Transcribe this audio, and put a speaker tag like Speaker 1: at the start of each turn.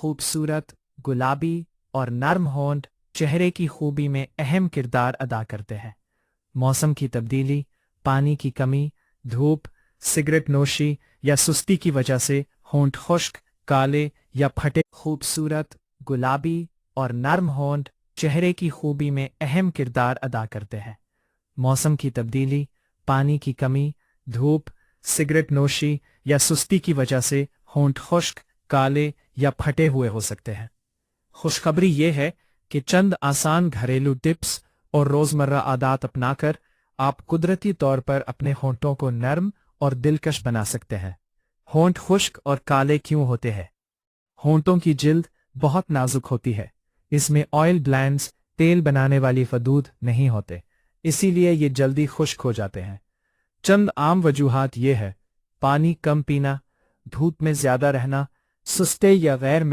Speaker 1: खूबसूरत, गुलाबी और नर्म होंठ चेहरे की खूबी में अहम किरदार अदा करते हैं। मौसम की तब्दीली, पानी की कमी, धूप, सिगरेट नोशी या सुस्ती की वजह से होंठ खुश्क, काले या फटे। खूबसूरत, गुलाबी और नर्म होंठ चेहरे की खूबी में अहम किरदार अदा करते हैं। मौसम की तब्दीली, पानी की कमी, धूप, सिगरेट नोशी या सुस्ती की वजह से होंठ खुश्क, काले या फटे हुए हो सकते हैं। खुशखबरी ये है कि चंद आसान घरेलू टिप्स और रोजमर्रा आदत अपनाकर आप कुदरती तौर पर अपने होंठों को नर्म और दिलकश बना सकते हैं। होंठ खुश्क और काले क्यों होते हैं? होंठों की जिल्द बहुत नाजुक होती है। इसमें ऑयल ग्लैंड्स, तेल बनाने वाली फदूद नहीं होते, इसीलिए ये जल्दी खुश्क हो जाते हैं। चंद आम वजूहात ये है: पानी कम पीना, धूप में ज्यादा रहना, सुस्ते या गैर